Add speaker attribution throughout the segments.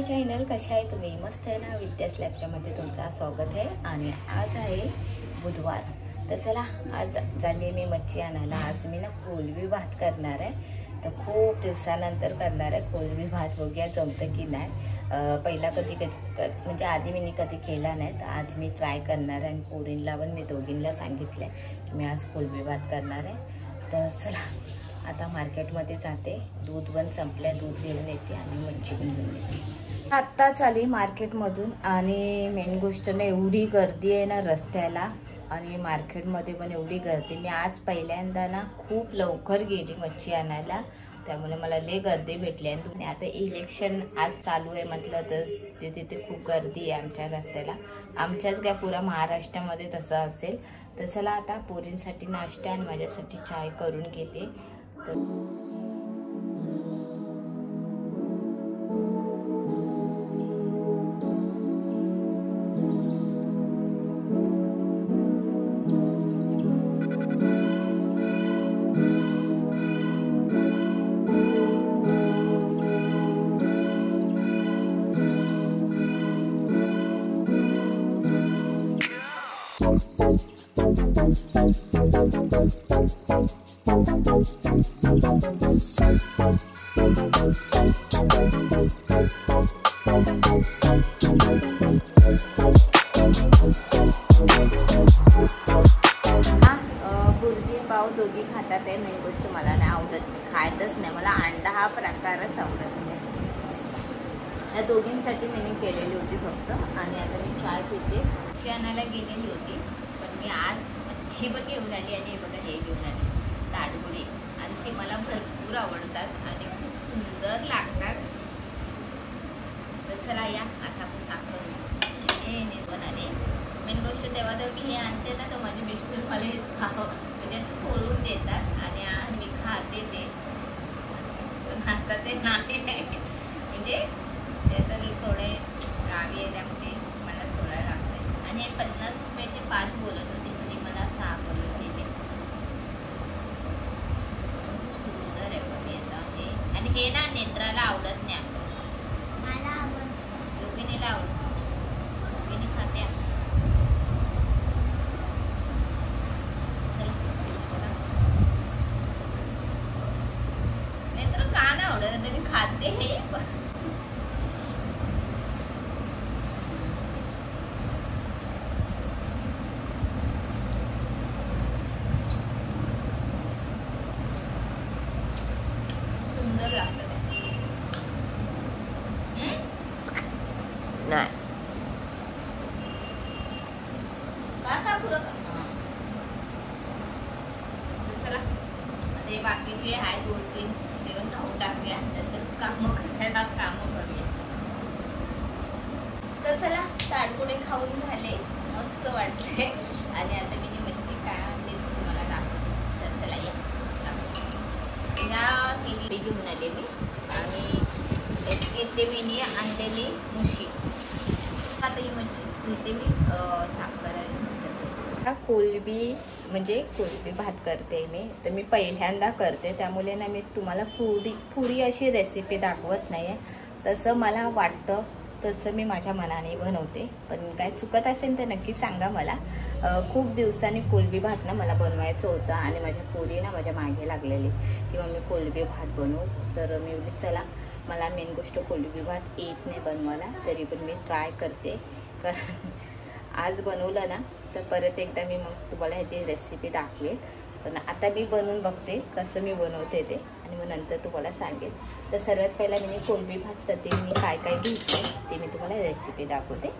Speaker 1: Channel कशा आहे तुम्ही? मस्त आहे ना? विद्या स्लॅबच्या मध्ये तुमचं स्वागत आहे। आणि आज आहे बुधवार, तर चला आज चालले मी मच्छी आणायला। आज मी ना कोलंबी भात करणार आहे, तर खूप दिवसानंतर करणार आहे कोलंबी भात। बघूया जमतं की नाही। पहिला कधी म्हणजे आधी मी कधी केला नाही, तर आज मी ट्राय करणार आहे। आणि पोरींला पण मी दोघींना सांगितलं की मी आज कोलंबी भात करणार आहे। तर चला आता मार्केटमध्ये जाते, दूध पण संपलं, दूध घेऊन येते आणि मच्छी पण घेऊन येते। आत्ता चाली मार्केटमधून आणि मेन गोष्ट ना एवढी गर्दी आहे ना रस्त्याला, आणि मार्केटमध्ये पण एवढी गर्दी। मी आज पहिल्यांदा ना खूप लवकर गेली मच्छी आणायला, त्यामुळे मला लय गर्दी भेटली। आणि तुम्ही आता इलेक्शन आज चालू आहे म्हटलं तर तिथे खूप गर्दी आहे आमच्या रस्त्याला। आमच्याच काय पुरा महाराष्ट्रामध्ये तसं असेल। तर चला आता पोरींसाठी नाश्ता आणि माझ्यासाठी चाय करून घेते। भुर्जी पाव दोघी खातात आहे, मेन गोष्ट मला नाही आवडत, मी खायतच नाही। मला अंडा हा प्रकारच आवडत नाही। या दोघींसाठी मी केलेली होती फक्त। आणि आता मी चाय पिते। मच्छी आणायला गेलेली होती, पण मी आज मच्छी पण घेऊन आली। आणि बघा हे घेऊन आली ताडगोडी, आणि ते मला भरपूर आवडतात आणि खूप सुंदर लागतात। तर चला या आता आपण साखर बनाने। मेन गोष्ट तेव्हा तर मी हे आणते ना, तर माझे मिस्टर मला हे म्हणजे असं सोडून देतात आणि मी खाते ते, पण आता ते नाही म्हणजे ते तर थोडे गावी आहे, त्यामुळे मला सोडायला लागते। आणि हे 50 रुपयाचे 5 बोलत होते, तरी मला 6 करून दिले। खूप सुंदर आहे बघा मी आता हे। आणि हे ना नेत्राला आवडत नाही आमच्या, मला आवडतं, योगिनीला आवडतं, योगिनी खाते आमची। नेत्र का नाही आवडत? आता मी खाते हे, सुंदर लागतं नाही का पुरं का? तर चला आता हे बाकीचे आहे 2-3 ते पण खाऊन टाकूया, नंतर कामं करूया। तर चला ताडगोडे खाऊन झाले, मस्त वाटले। आणि आता मी मच्छी काय आणली तुम्हाला दाखवते। तर चला या केली घेऊन आले मी, आणि घेतले मी आणलेली मुशी। आता ही मच्छी घेते मी साफ करायला। कोलंबी म्हणजे कोलंबी भात करते मी, तर मी पहिल्यांदा करते, त्यामुळे ना मी तुम्हाला पुरी अशी रेसिपी दाखवत नाही आहे। तसं मला वाटतं तसं मी माझ्या मनाने बनवते, पण काय चुकत असेल तर नक्की सांगा मला। खूप दिवसांनी कोलंबी भात ना मला बनवायचं होतं, आणि माझ्या पोरी ना माझ्या मागे लागलेली किंवा मी कोलंबी भात बनवू, तर मी बोलली चला मला मेन गोष्ट कोलंबी भात येत नाही बनवायला, तरी पण मी ट्राय करते। कारण आज बनवलं ना तर परत एकदा मी मग तुम्हाला ह्याची रेसिपी दाखवेल। पण आता मी बनवून बघते कसं मी बनवते ते, आणि मग नंतर तुम्हाला सांगेल। तर सर्वात पहिला मी कोलंबी भातसाठी मी काय काय घेतले ते मी तुम्हाला रेसिपी दाखवते।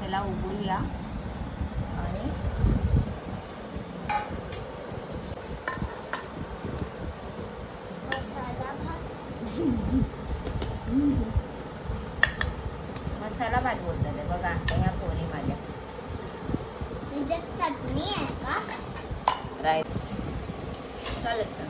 Speaker 1: त्याला उघडूया आणि मसाला भात बोलतात आहे बघा ह्या पोरी माझ्या.
Speaker 2: चटणी आहे का?
Speaker 1: राईट. चालेल छान.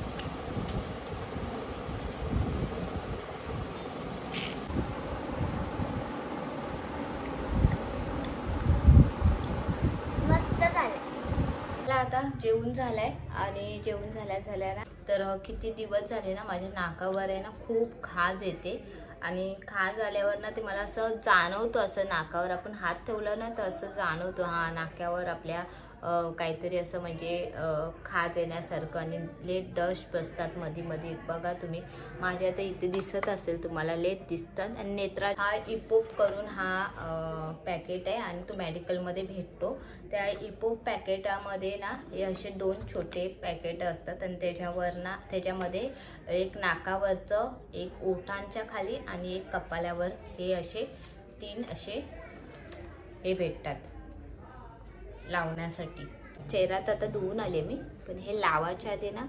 Speaker 1: आता जेवण झालंय आणि जेवण झाल्या ना तर किती दिवस झाले ना माझ्या नाकावर आहे ना खूप खाज येते आणि खाज आल्यावर ना ते मला असं जाणवतं, असं नाकावर आपण हात ठेवलं ना तर असं जाणवतं हा नाकावर आपल्या काहीतरी असं म्हणजे खाज येण्यासारखं आणि लेट डस्ट बसतात मध्ये मध्ये. बघा तुम्ही माझ्या आता इथे दिसत असेल तुम्हाला लेट दिसतात. आणि नेत्रा हा इपोप करून हा पॅकेट आहे आणि तो मेडिकलमध्ये भेटतो. त्या इपोप पॅकेटामध्ये ना हे असे 2 छोटे पॅकेट असतात आणि त्याच्यामध्ये एक नाकावरचं, एक ओठांच्या खाली आणि एक कपाळावर हे असे 3 असे हे भेटतात लावण्यासाठी. चेहऱ्यात आता धुवून आले मी, पण हे लावायच्या आधी ना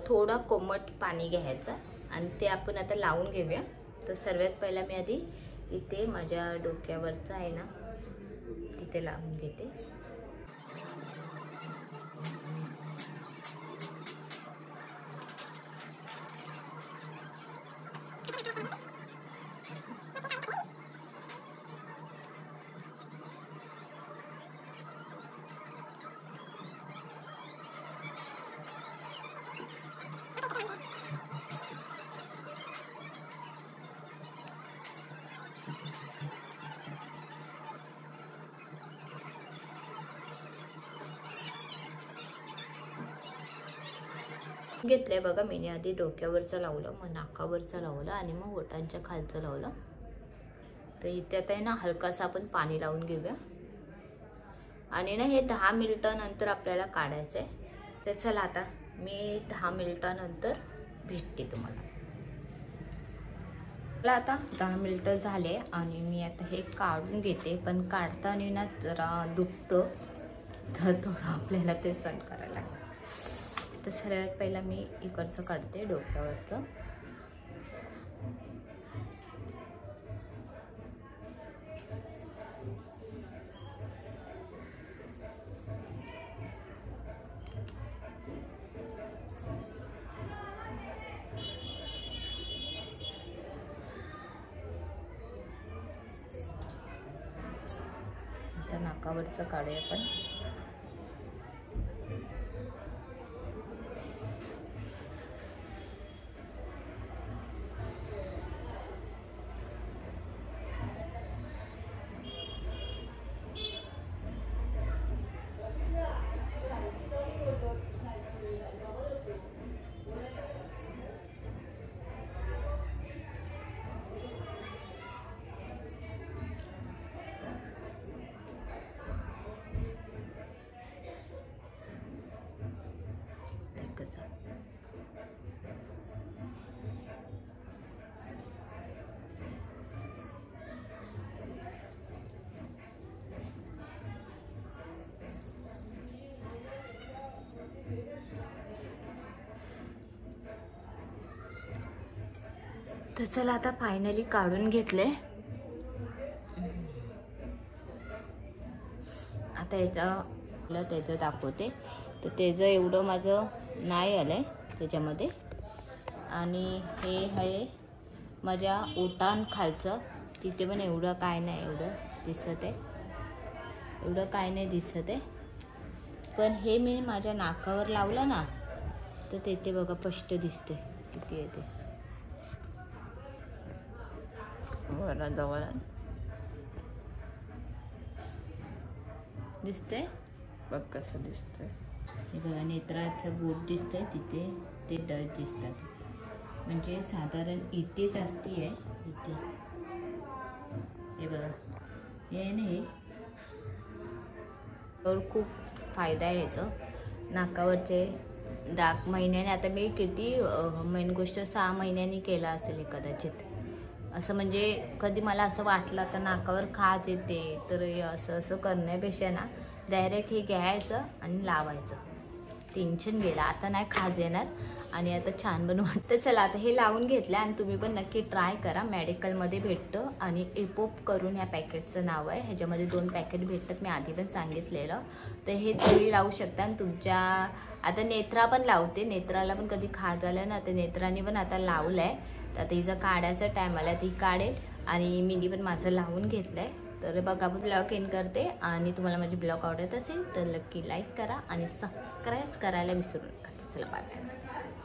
Speaker 1: थोडं कोमट पाणी घ्यायचं आणि ते आपण आता लावून घेऊया. तर सर्वात पहिला मी आधी इथे माझ्या डोक्यावरचं आहे ना तिथे लावून घेते. घेतलंय बघा मी आधी डोक्यावरचं लावलं, मग नाकावरचं लावलं आणि मग ओठांच्या खालचं लावलं. तर इथे आता आहे ना हलकासा आपण पाणी लावून घेऊया आणि ना हे 10 मिनिटानंतर आपल्याला काढायचं आहे. तर चला आता मी 10 मिनिटानंतर भेटते तुम्हाला. आता 10 मिनिटं झाले आणि मी आता हे काढून घेते, पण काढताना ना जरा दुखतं तर थोडं आपल्याला ते सहन करायला लागतं. तर सर्वात पहिला मी इकडचं काढते डोक्यावरचं. आता नाकावरचं काढूया आपण. तर चला आता फायनली काढून घेतले. आता त्याचं दाखवते. तर त्याचं एवढं माझं नाही आलंय त्याच्यामध्ये. आणि हे आहे माझ्या ओटान खालचं, तिथे पण एवढं काय नाही एवढं दिसत आहे, एवढं काय नाही दिसत आहे. पण हे मी माझ्या नाकावर लावलं ना तर तेथे बघा स्पष्ट दिसते किती आहे ते. बरं जवळ दिसते बघ कसं दिसतंय. हे बघा नेत्राचं बोट दिसतंय तिथे, ते डच दिसतात. म्हणजे साधारण इथेच असती आहे इथे. हे बघा हे आहे ना, हे तर खूप फायदा आहे याचं. नाकावरचे डाग महिन्याने, आता मी किती मेन गोष्ट 6 महिन्यांनी केला असेल कदाचित. असं म्हणजे कधी मला असं वाटलं तर नाकावर खाज येते तर असं करण्यापेक्षा ना डायरेक्ट हे घ्यायचं आणि लावायचं, टेन्शन गेला. आता नाही खाज येणार आणि आता छान पण वाटतं. चला आता हे लावून घेतलं आणि तुम्ही पण नक्की ट्राय करा. मेडिकलमध्ये भेटतं आणि एपोप करून ह्या पॅकेटचं नाव आहे. ह्याच्यामध्ये 2 पॅकेट भेटतात, मी आधी पण सांगितलेलं. तर हे तुम्ही लावू शकता. आणि तुमच्या आता नेत्रा पण लावते, नेत्राला पण कधी खाज आलं ना तर नेत्राने पण आता लावलं आहे. तर आता हिचं काढायचा टाईम आला, ती काढेल. आणि मीनी पण माझं लावून घेतलं आहे. तर बघा आपण ब्लॉग एंड करते. आणि तुम्हाला माझी ब्लॉग आवडत असेल तर नक्की लाईक करा आणि सबस्क्राईब करायला विसरू नका. चला बाय बाय.